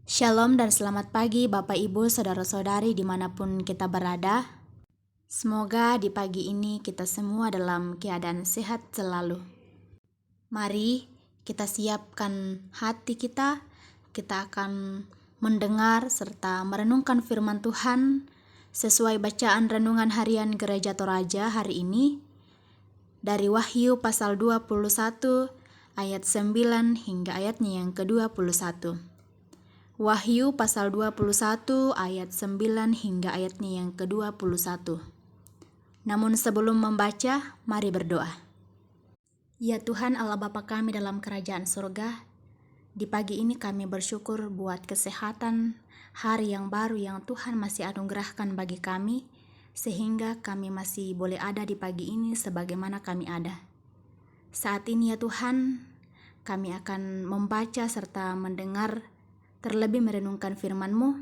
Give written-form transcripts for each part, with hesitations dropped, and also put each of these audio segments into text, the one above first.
Shalom dan selamat pagi Bapak Ibu Saudara-saudari dimanapun kita berada. Semoga di pagi ini kita semua dalam keadaan sehat selalu. Mari kita siapkan hati kita akan mendengar serta merenungkan firman Tuhan sesuai bacaan renungan harian Gereja Toraja hari ini dari Wahyu pasal 21 ayat 9 hingga ayatnya yang ke-21. Wahyu pasal 21 ayat 9 hingga ayatnya yang ke-21. Namun sebelum membaca, mari berdoa. Ya Tuhan Allah Bapa kami dalam kerajaan surga, di pagi ini kami bersyukur buat kesehatan, hari yang baru yang Tuhan masih anugerahkan bagi kami, sehingga kami masih boleh ada di pagi ini sebagaimana kami ada. Saat ini ya Tuhan, kami akan membaca serta mendengar terlebih merenungkan firman-Mu.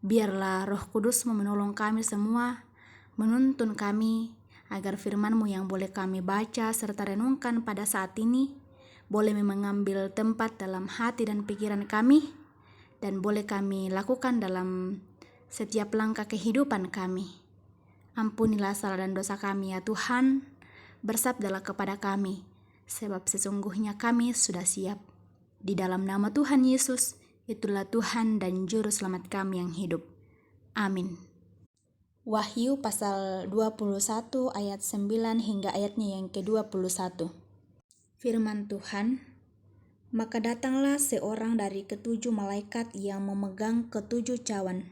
Biarlah Roh Kudus menolong kami semua, menuntun kami agar firman-Mu yang boleh kami baca serta renungkan pada saat ini boleh mengambil tempat dalam hati dan pikiran kami dan boleh kami lakukan dalam setiap langkah kehidupan kami. Ampunilah salah dan dosa kami ya Tuhan, bersabdalah kepada kami, sebab sesungguhnya kami sudah siap. Di dalam nama Tuhan Yesus, itulah Tuhan dan Juru Selamat kami yang hidup. Amin. Wahyu pasal 21 ayat 9 hingga ayatnya yang ke-21. Firman Tuhan, maka datanglah seorang dari ketujuh malaikat yang memegang ketujuh cawan,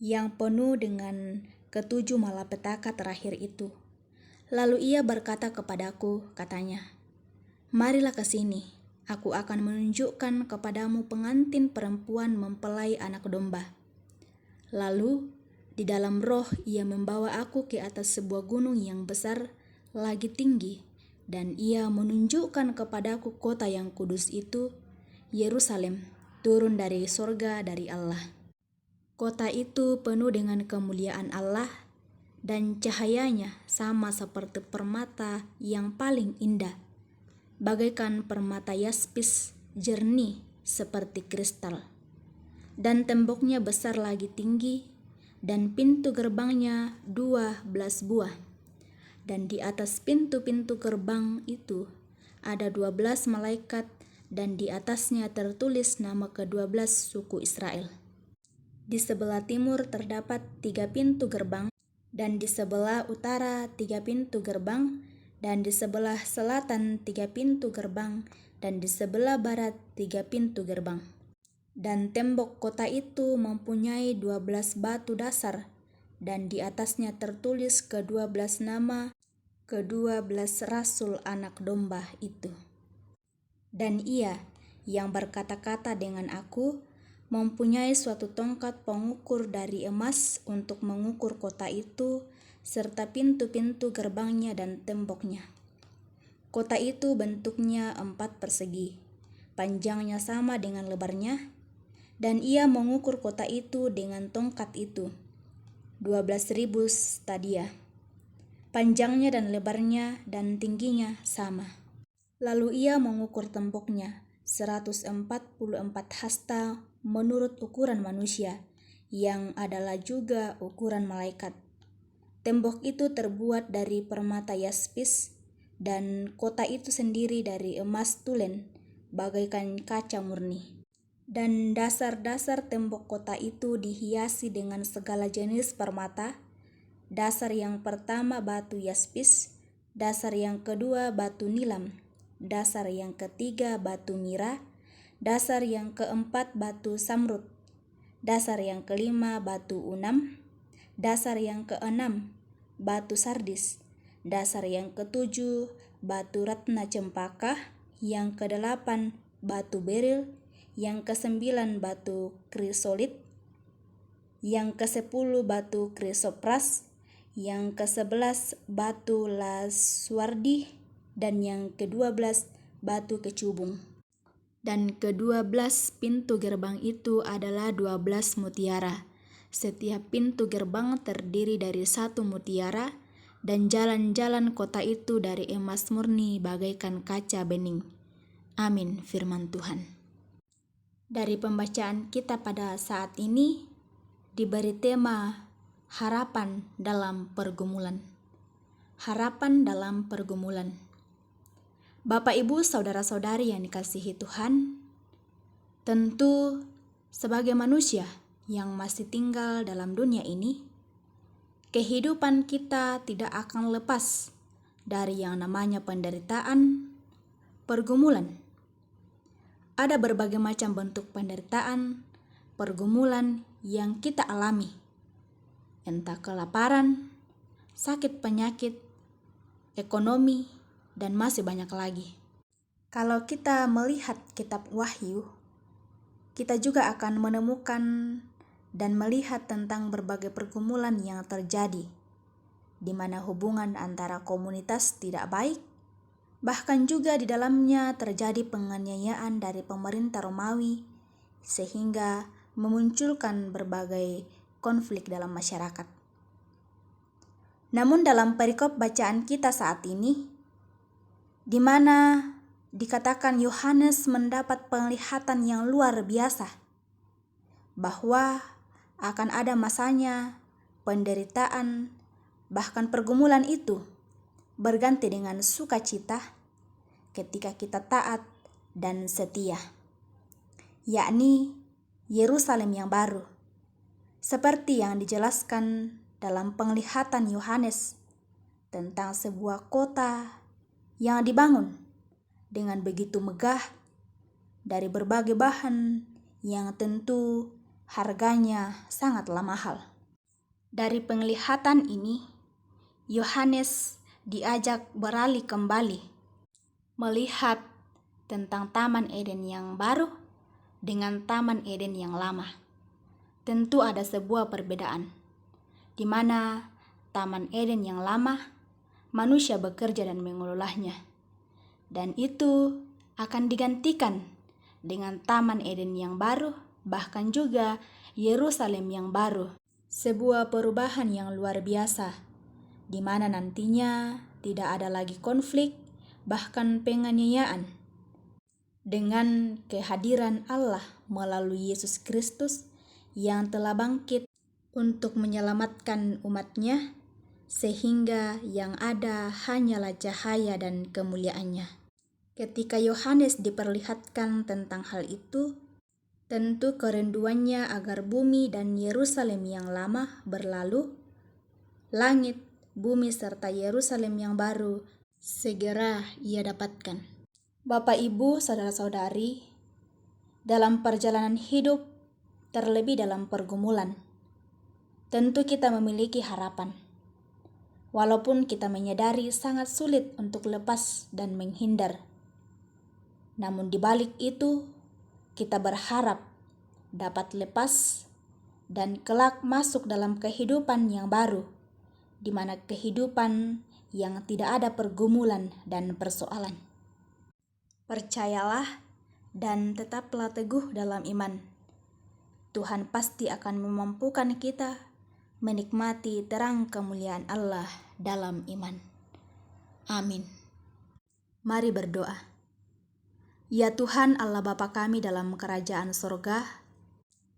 yang penuh dengan ketujuh malapetaka terakhir itu. Lalu ia berkata kepadaku, katanya, marilah ke sini. Aku akan menunjukkan kepadamu pengantin perempuan mempelai anak domba. Lalu, di dalam roh ia membawa aku ke atas sebuah gunung yang besar, lagi tinggi, dan ia menunjukkan kepadaku kota yang kudus itu, Yerusalem, turun dari sorga dari Allah. Kota itu penuh dengan kemuliaan Allah, dan cahayanya sama seperti permata yang paling indah, bagaikan permata yaspis jernih seperti kristal. Dan temboknya besar lagi tinggi, dan pintu gerbangnya 12 buah. Dan di atas pintu-pintu gerbang itu ada 12 malaikat, dan di atasnya tertulis nama ke-12 suku Israel. Di sebelah timur terdapat 3 pintu gerbang, dan di sebelah utara 3 pintu gerbang, dan di sebelah selatan 3 pintu gerbang, dan di sebelah barat 3 pintu gerbang. Dan tembok kota itu mempunyai 12 batu dasar, dan di atasnya tertulis ke-12 nama ke-12 rasul anak domba itu. Dan ia yang berkata-kata dengan aku mempunyai suatu tongkat pengukur dari emas untuk mengukur kota itu serta pintu-pintu gerbangnya dan temboknya. Kota itu bentuknya 4 persegi, panjangnya sama dengan lebarnya, dan ia mengukur kota itu dengan tongkat itu, 12.000 stadia. Panjangnya dan lebarnya dan tingginya sama. Lalu ia mengukur temboknya 144 hasta menurut ukuran manusia, yang adalah juga ukuran malaikat. Tembok itu terbuat dari permata yaspis, dan kota itu sendiri dari emas tulen, bagaikan kaca murni. Dan dasar-dasar tembok kota itu dihiasi dengan segala jenis permata. Dasar yang pertama batu yaspis, dasar yang kedua batu nilam, dasar yang ketiga batu mira, dasar yang keempat batu samrud, dasar yang kelima batu unam, dasar yang keenam batu sardis, dasar yang ketujuh batu ratna cempaka, yang kedelapan batu beril, yang kesembilan batu krisolit, yang ke-10 batu krisopras, yang ke-11 batu laswardi, dan yang ke-12 batu kecubung. Dan ke-12 pintu gerbang itu adalah 12 mutiara. Setiap pintu gerbang terdiri dari 1 mutiara, dan jalan-jalan kota itu dari emas murni bagaikan kaca bening. Amin, firman Tuhan. Dari pembacaan kita pada saat ini diberi tema harapan dalam pergumulan. Harapan dalam pergumulan. Bapak, Ibu, saudara-saudari yang dikasihi Tuhan, tentu sebagai manusia yang masih tinggal dalam dunia ini, kehidupan kita tidak akan lepas dari yang namanya penderitaan, pergumulan. Ada berbagai macam bentuk penderitaan, pergumulan yang kita alami. Entah kelaparan, sakit penyakit, ekonomi, dan masih banyak lagi. Kalau kita melihat kitab Wahyu, kita juga akan menemukan dan melihat tentang berbagai pergumulan yang terjadi, di mana hubungan antara komunitas tidak baik, bahkan juga di dalamnya terjadi penganiayaan dari pemerintah Romawi, sehingga memunculkan berbagai konflik dalam masyarakat. Namun dalam perikop bacaan kita saat ini, di mana dikatakan Yohanes mendapat penglihatan yang luar biasa, bahwa akan ada masanya penderitaan, bahkan pergumulan itu berganti dengan sukacita ketika kita taat dan setia, yakni Yerusalem yang baru, seperti yang dijelaskan dalam penglihatan Yohanes tentang sebuah kota yang dibangun dengan begitu megah dari berbagai bahan yang tentu harganya sangatlah mahal. Dari penglihatan ini, Yohanes diajak beralih kembali melihat tentang Taman Eden yang baru dengan Taman Eden yang lama. Tentu ada sebuah perbedaan, di mana Taman Eden yang lama manusia bekerja dan mengelolanya, dan itu akan digantikan dengan Taman Eden yang baru, bahkan juga Yerusalem yang baru. Sebuah perubahan yang luar biasa, di mana nantinya tidak ada lagi konflik, bahkan penganiayaan. Dengan kehadiran Allah melalui Yesus Kristus yang telah bangkit untuk menyelamatkan umatnya, sehingga yang ada hanyalah cahaya dan kemuliaannya. Ketika Yohanes diperlihatkan tentang hal itu, tentu kerinduannya agar bumi dan Yerusalem yang lama berlalu, langit, bumi serta Yerusalem yang baru segera ia dapatkan. Bapak, Ibu, saudara-saudari, dalam perjalanan hidup, terlebih dalam pergumulan, tentu kita memiliki harapan. Walaupun kita menyadari sangat sulit untuk lepas dan menghindar, namun di balik itu, kita berharap dapat lepas dan kelak masuk dalam kehidupan yang baru, di mana kehidupan yang tidak ada pergumulan dan persoalan. Percayalah dan tetaplah teguh dalam iman. Tuhan pasti akan memampukan kita menikmati terang kemuliaan Allah dalam iman. Amin. Mari berdoa. Ya Tuhan Allah Bapa kami dalam kerajaan sorga,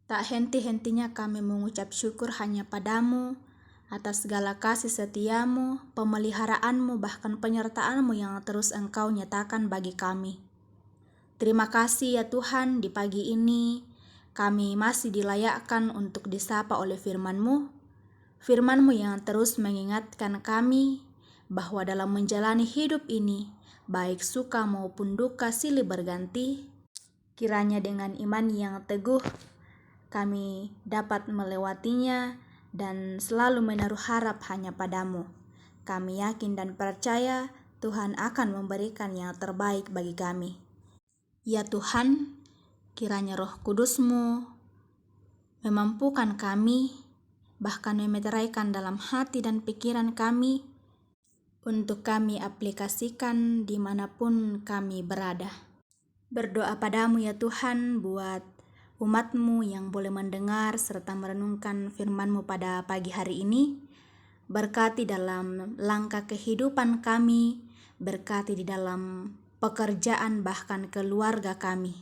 tak henti-hentinya kami mengucap syukur hanya padamu atas segala kasih setiamu, pemeliharaanmu, bahkan penyertaanmu yang terus Engkau nyatakan bagi kami. Terima kasih ya Tuhan, di pagi ini kami masih dilayakkan untuk disapa oleh firman-Mu, firman-Mu yang terus mengingatkan kami bahwa dalam menjalani hidup ini, baik suka maupun duka silih berganti, kiranya dengan iman yang teguh kami dapat melewatinya dan selalu menaruh harap hanya padamu. Kami yakin dan percaya Tuhan akan memberikan yang terbaik bagi kami. Ya Tuhan, kiranya Roh Kudus-Mu memampukan kami, bahkan memeteraikan dalam hati dan pikiran kami, untuk kami aplikasikan dimanapun kami berada. Berdoa padamu ya Tuhan buat umat-Mu yang boleh mendengar serta merenungkan firman-Mu pada pagi hari ini. Berkati dalam langkah kehidupan kami, berkati di dalam pekerjaan bahkan keluarga kami.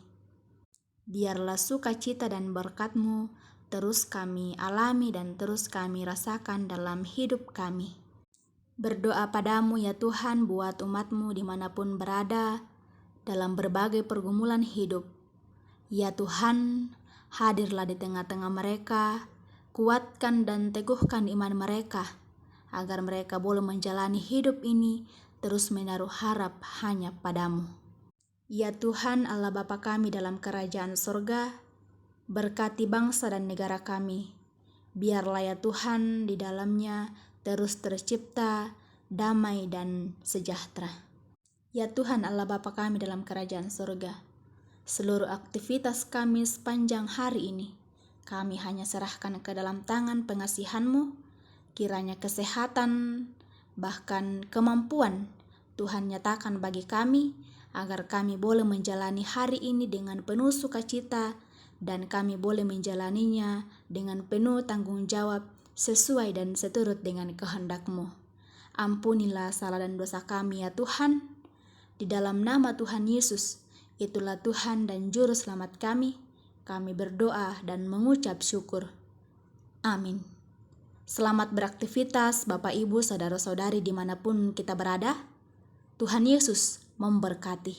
Biarlah sukacita dan berkat-Mu terus kami alami dan terus kami rasakan dalam hidup kami. Berdoa padamu ya Tuhan buat umat-Mu dimanapun berada dalam berbagai pergumulan hidup. Ya Tuhan, hadirlah di tengah-tengah mereka, kuatkan dan teguhkan iman mereka, agar mereka boleh menjalani hidup ini terus menaruh harap hanya padamu. Ya Tuhan Allah Bapa kami dalam kerajaan sorga, berkati bangsa dan negara kami. Biarlah ya Tuhan di dalamnya terus tercipta damai dan sejahtera. Ya Tuhan Allah Bapa kami dalam kerajaan sorga, seluruh aktivitas kami sepanjang hari ini, kami hanya serahkan ke dalam tangan pengasihan-Mu. Kiranya kesehatan, bahkan kemampuan Tuhan nyatakan bagi kami, agar kami boleh menjalani hari ini dengan penuh sukacita, dan kami boleh menjalaninya dengan penuh tanggung jawab sesuai dan seturut dengan kehendak-Mu. Ampunilah salah dan dosa kami ya Tuhan. Di dalam nama Tuhan Yesus, itulah Tuhan dan Juru Selamat kami berdoa dan mengucap syukur. Amin. Selamat beraktivitas Bapak Ibu Saudara-saudari dimanapun kita berada. Tuhan Yesus memberkati.